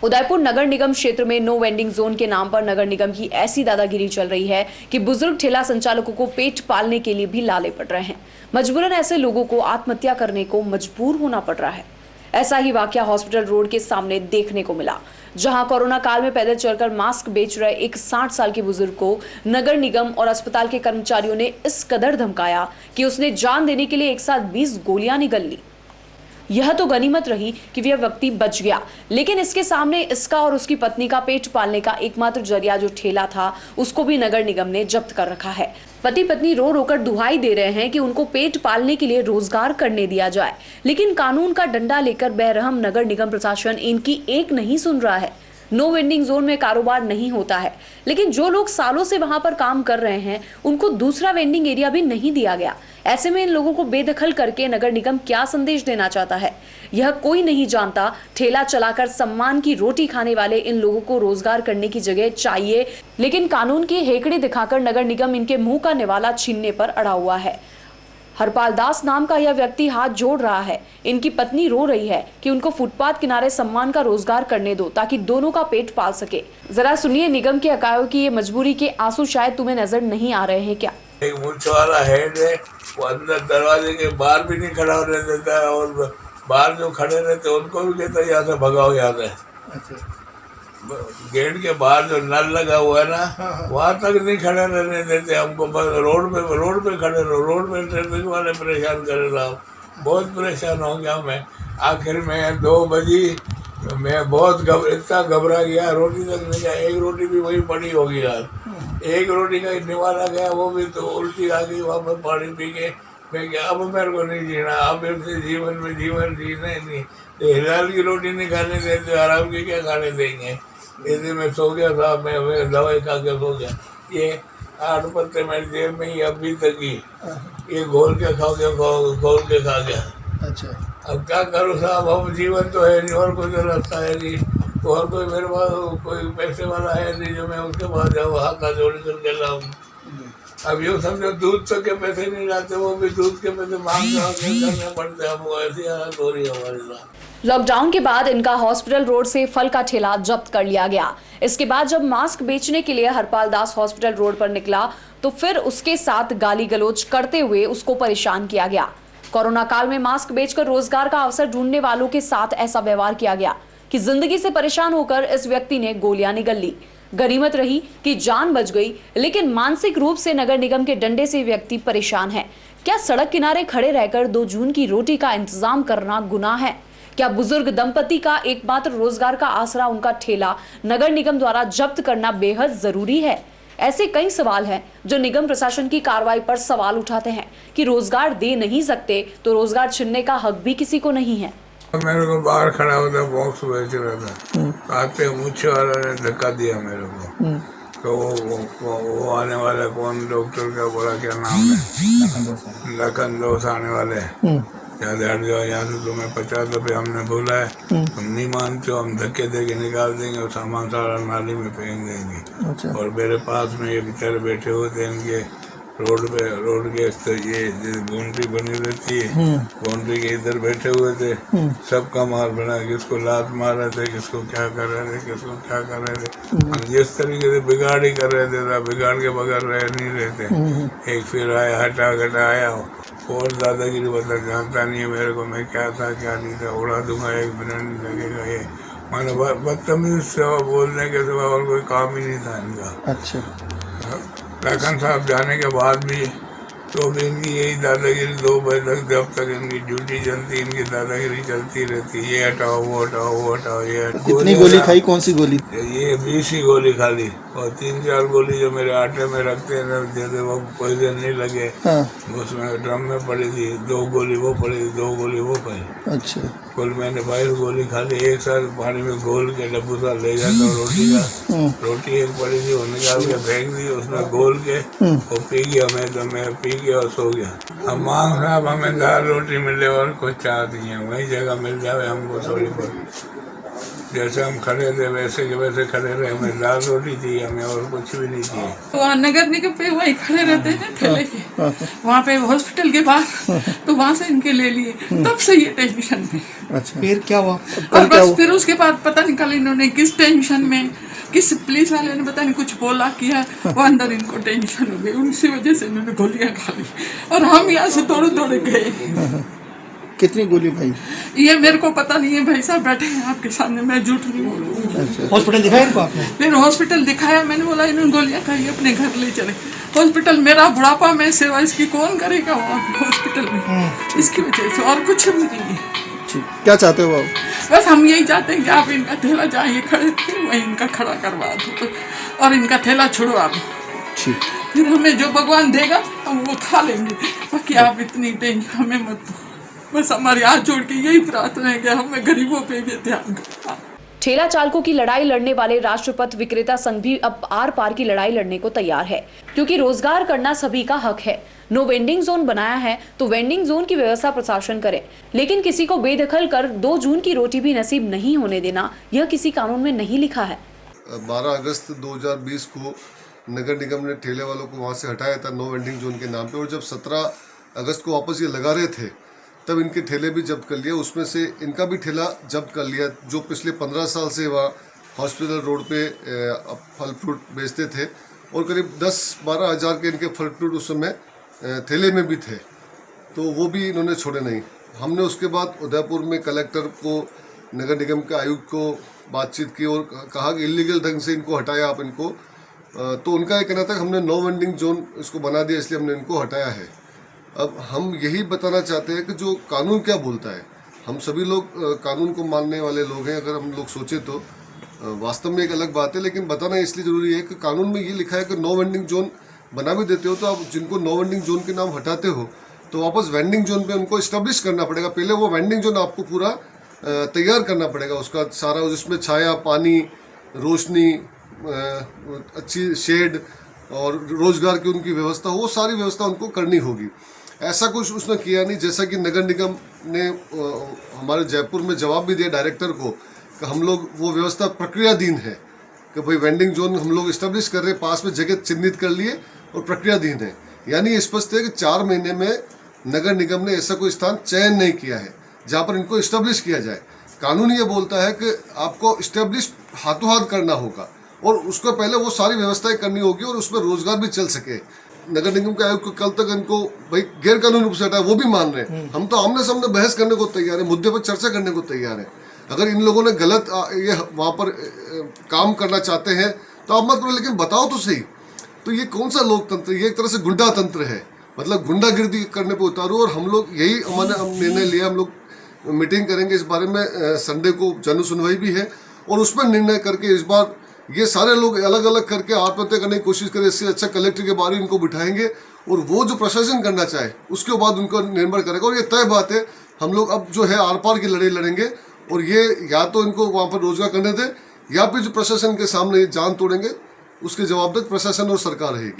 उदयपुर नगर निगम क्षेत्र में no vending zone के नाम पर नगर निगम की ऐसी दादागिरी चल रही है कि बुजुर्ग ठेला संचालकों को पेट पालने के लिए भी लाले पड़ रहे हैं। मजबूरन ऐसे लोगों को आत्महत्या करने को मजबूर होना पड़ रहा है। ऐसा ही वाकया हॉस्पिटल रोड के सामने देखने को मिला, जहां कोरोना काल में पैदल चलकर मास्क बेच रहे एक 60 साल के बुजुर्ग को नगर निगम और अस्पताल के कर्मचारियों ने इस कदर धमकाया कि उसने जान देने के लिए एक साथ 20 गोलियां निगल ली। यह तो गनीमत रही कि वह व्यक्ति बच गया, लेकिन इसके सामने इसका और उसकी पत्नी का पेट पालने का एकमात्र जरिया जो ठेला था, उसको भी नगर निगम ने जब्त कर रखा है। पति पत्नी रो रो कर दुहाई दे रहे हैं कि उनको पेट पालने के लिए रोजगार करने दिया जाए, लेकिन कानून का डंडा लेकर बेरहम नगर निगम प्रशासन इनकी एक नहीं सुन रहा है। नो वेंडिंग जोन में कारोबार नहीं होता है, लेकिन जो लोग सालों से वहां पर काम कर रहे हैं उनको दूसरा वेंडिंग एरिया भी नहीं दिया गया। ऐसे में इन लोगों को बेदखल करके नगर निगम क्या संदेश देना चाहता है, यह कोई नहीं जानता। ठेला चलाकर सम्मान की रोटी खाने वाले इन लोगों को रोजगार करने की जगह चाहिए, लेकिन कानून की हेकड़ी दिखाकर नगर निगम इनके मुंह का निवाला छीनने पर अड़ा हुआ है। हरपाल दास नाम का यह व्यक्ति हाथ जोड़ रहा है। इनकी पत्नी रो रही है कि उनको फुटपाथ किनारे सम्मान का रोजगार करने दो ताकि दोनों का पेट पाल सके। जरा सुनिए निगम के अकायों की ये मजबूरी के आंसू शायद तुम्हें नजर नहीं आ रहे हैं क्या? एक मूंछ वाला हेड है, वो अंदर दरवाजे के बाहर भी नहीं खड़ा होने देता है और बाहर जो खड़े रहते हैं उनको भी कहता है यहाँ से भगाओ यहाँ से। अच्छा। गेट के बाहर जो नल लगा हुआ है ना, वहाँ तक नहीं खड़े रहने देते हमको। बस रोड पे खड़े रहो। रोड पे ट्रैफिक वाले परेशान कर रहा हूँ, बहुत परेशान हो गया मैं। आखिर में 2 बजी मैं बहुत इतना घबरा गया, रोटी तक नहीं गया। एक रोटी भी वही पड़ी होगी यार, एक रोटी का निवाला गया, वो भी तो उल्टी आ गई। वहाँ पर पानी पी के मैं क्या, अब मेरे को नहीं जीना, अब ऐसे जीवन में जीवन जीना ही नहीं। हिलाल की रोटी नहीं खाने देते, आराम की क्या खाने देंगे। इसी में सो गया साहब, मैं दवाई खा के सो गया। ये 8 पत्ते मेरी जेब में ही अभी तक ही, ये घोल के खा गया। अच्छा, अब क्या करूँ साहब, अब जीवन तो है नहीं और कोई रास्ता है नहीं, और कोई मेरे पास कोई पैसे वाला है नहीं जो मैं उसके पास जाऊँ हाथ जोड़ करके लाऊँ। अब यूँ समझो दूध तक के पैसे नहीं लाते, वो भी दूध के पैसे मांग करने पड़ते हैं हमको। ऐसी हालत हो रही है हमारे साथ। लॉकडाउन के बाद इनका हॉस्पिटल रोड से फल का ठेला जब्त कर लिया गया। इसके बाद जब मास्क बेचने के लिए हरपाल दास हॉस्पिटल रोड पर निकला तो फिर उसके साथ गाली गलौज करते हुए उसको परेशान किया गया। कोरोना काल में मास्क बेचकर रोजगार का अवसर ढूंढने वालों के साथ ऐसा व्यवहार किया गया कि जिंदगी से परेशान होकर इस व्यक्ति ने गोलियां निगल ली। गनीमत रही कि जान बच गई, लेकिन मानसिक रूप से नगर निगम के डंडे से व्यक्ति परेशान है। क्या सड़क किनारे खड़े रहकर 2 जून की रोटी का इंतजाम करना गुनाह है? क्या बुजुर्ग दंपति का एकमात्र रोजगार का आसरा उनका ठेला नगर निगम द्वारा जब्त करना बेहद जरूरी है? ऐसे कई सवाल हैं जो निगम प्रशासन की कार्रवाई पर सवाल उठाते हैं कि रोजगार दे नहीं सकते तो रोजगार छीनने का हक भी किसी को नहीं है। मेरे को बाहर खड़ा होता बॉक्स बेच रहा था, आते मूछे वाला ने धक्का दिया मेरे को। तो वो आने वाला कौन डॉक्टर का बोला क्या नाम है, लखन दोस्त आने वाले, याद हट जाओ यहाँ से, तुम्हें 50 रुपये हमने बोला है, तुम नहीं मानते हो, हम धक्के दे के निकाल देंगे और सामान सारा नाली में फेंक देंगे। अच्छा। और मेरे पास में ये बेचारे बैठे हुए थे, इनके रोड के ये बाउंड्री बनी रहती है, बाउंड्री के इधर बैठे हुए थे, सबका माल बना, किसको लात मार रहे थे, किसको क्या कर रहे थे। हम जिस तरीके से बिगाड़ ही कर रहे थे, बिगाड़ के बगैर रह नहीं रहते। एक फिर आया आया और दादागिरी बता, जानता नहीं है मेरे को मैं क्या था क्या नहीं था, उड़ा दूंगा, 1 मिनट नहीं लगेगा। ये मैंने बदतमीज से बोलने के सिवा और कोई काम ही नहीं था इनका। अच्छा। लखन साहब जाने के बाद भी तो भी इनकी यही दादागिरी 2 बजे तक, जब तक इनकी ड्यूटी चलती इनकी दादागिरी चलती रहती। ये हटाओ वो हटाओ वो हटाओ, ये कितनी गोली खाई, कौन सी गोली? ये 20 ही गोली खा ली और 3-4 गोली जो मेरे आटे में रखते हैं जैसे वो पॉइजन नहीं लगे। हाँ। उसमें ड्रम में पड़ी थी, 2 गोली वो पड़ी थी, 2 गोली वो खाई। अच्छा। कुल मैंने 22 गोली खा ली। एक साथ पानी में घोल के डब्बू सा ले जाता रोटी का, रोटी एक पड़ी थी वो निकाल के फेंक दी, उसमें घोल के वो पी गया। मैं पी गया और सो गया। अब मांग साहब हमें दाल रोटी मिले और कुछ चाहती है, वही जगह मिल जाए हमको थोड़ी बहुत। जैसे हम खड़े थे वैसे के वैसे खड़े रहे, हमें दाल रोटी दी, हमें और कुछ भी नहीं चाहिए। वहाँ नगर निगम पे वहीं खड़े रहते हैं ठेले के, वहाँ पे हॉस्पिटल के बाहर, तो वहाँ से इनके ले लिए, तब से ये टेंशन में। अच्छा, फिर क्या हुआ? और बस फिर उसके बाद पता नहीं कल इन्होंने किस टेंशन में, किस पुलिस वाले ने पता नहीं कुछ बोला किया, वो अंदर इनको टेंशन हो गई, उसी वजह से इन्होंने गोलियां खा ली और हम यहाँ से दौड़े दौड़े गए। कितनी गोली भाई? ये मेरे को पता नहीं है भाई साहब, बैठे हैं आपके सामने, मैं झूठ नहीं बोलूँगी। अच्छा, हॉस्पिटल दिखाया इनको आपने? फिर हॉस्पिटल दिखाया, मैंने बोला इन्होंने गोलियां खाई, अपने घर ले चले हॉस्पिटल। मेरा बुढ़ापा में सेवा इसकी कौन करेगा वहाँ हॉस्पिटल में, इसकी वजह से, और कुछ भी नहीं है। ठीक, क्या चाहते हो आप? बस हम यही चाहते हैं कि आप इनका थैला जहाँ ये खड़े थे वहीं इनका खड़ा करवा दो और इनका थैला छुड़वा दो, ठीक, फिर हमें जो भगवान देगा हम वो खा लेंगे, बाकी आप इतनी टेंशन हमें मत दो। बस हमारी हाथ जोड़ के यही प्रार्थना है कि हमें गरीबों पे भी ध्यान दो। ठेला चालकों की लड़ाई लड़ने वाले राष्ट्रपथ विक्रेता संघ भी अब आर पार की लड़ाई लड़ने को तैयार है, क्योंकि रोजगार करना सभी का हक है। नो वेंडिंग जोन बनाया है तो वेंडिंग जोन की व्यवस्था प्रशासन करे, लेकिन किसी को बेदखल कर 2 जून की रोटी भी नसीब नहीं होने देना, यह किसी कानून में नहीं लिखा है। 12 अगस्त 2020 को नगर निगम ने ठेले वालों को वहाँ से हटाया था नो वेंडिंग जोन के नाम पे, और जब 17 अगस्त को वापस ये लगा रहे थे तब इनके ठेले भी जब्त कर लिए। उसमें से इनका भी ठेला जब्त कर लिया, जो पिछले 15 साल से वहाँ हॉस्पिटल रोड पे फल फ्रूट बेचते थे, और करीब 10-12 हज़ार के इनके फल फ्रूट उस समय ठेले में भी थे, तो वो भी इन्होंने छोड़े नहीं। हमने उसके बाद उदयपुर में कलेक्टर को, नगर निगम के आयुक्त को बातचीत की और कहा कि इलीगल ढंग से इनको हटाया आप इनको, तो उनका ये कहना था कि हमने नो वेंडिंग जोन इसको बना दिया इसलिए हमने इनको हटाया है। अब हम यही बताना चाहते हैं कि जो कानून क्या बोलता है, हम सभी लोग कानून को मानने वाले लोग हैं। अगर हम लोग सोचे तो वास्तव में एक अलग बात है, लेकिन बताना इसलिए ज़रूरी है कि कानून में ये लिखा है कि नो वेंडिंग जोन बना भी देते हो तो आप जिनको नो वेंडिंग जोन के नाम हटाते हो तो वापस वेंडिंग जोन पे उनको इस्टेब्लिश करना पड़ेगा। पहले वो वेंडिंग जोन आपको पूरा तैयार करना पड़ेगा, उसका सारा, जिसमें छाया, पानी, रोशनी, अच्छी शेड और रोजगार की उनकी व्यवस्था हो, वो सारी व्यवस्था उनको करनी होगी। ऐसा कुछ उसने किया नहीं। जैसा कि नगर निगम ने हमारे जयपुर में जवाब भी दिया डायरेक्टर को कि हम लोग वो व्यवस्था प्रक्रियाधीन है, कि भाई वेंडिंग जोन हम लोग इस्टेब्लिश कर रहे हैं, पास में जगह चिन्हित कर लिए और प्रक्रियाधीन है। यानी ये स्पष्ट है कि 4 महीने में नगर निगम ने ऐसा कोई स्थान चयन नहीं किया है जहाँ पर इनको इस्टेब्लिश किया जाए। कानून ये बोलता है कि आपको इस्टेब्लिश हाथों हाथ करना होगा और उसको पहले वो सारी व्यवस्थाएं करनी होगी और उसमें रोजगार भी चल सके। नगर निगम के आयुक्त को कल तक इनको भाई गैर कानूनी रूप से हटाया, वो भी मान रहे हैं। हम तो आमने सामने बहस करने को तैयार है, मुद्दे पर चर्चा करने को तैयार है। अगर इन लोगों ने गलत ये वहाँ पर काम करना चाहते हैं तो आप मत करो, लेकिन बताओ तो सही। तो ये कौन सा लोकतंत्र, ये एक तरह से गुंडा तंत्र है, मतलब गुंडागिर्दी करने पे उतारो। और हम लोग यही हमारे निर्णय लिया, हम लोग मीटिंग करेंगे इस बारे में, संडे को जन सुनवाई भी है और उसमें निर्णय करके इस बार ये सारे लोग अलग अलग करके आत्महत्या करने की कोशिश करें, इससे अच्छा कलेक्टर के बारे में इनको बिठाएंगे और वो जो प्रशासन करना चाहे उसके बाद उनको निर्भर करेगा। और ये तय बात है, हम लोग अब जो है आर पार की लड़ाई लड़ेंगे और ये या तो इनको वहाँ पर रोजगार करने दें या फिर जो प्रशासन के सामने जान तोड़ेंगे उसके जवाब तक प्रशासन और सरकार रहेगी।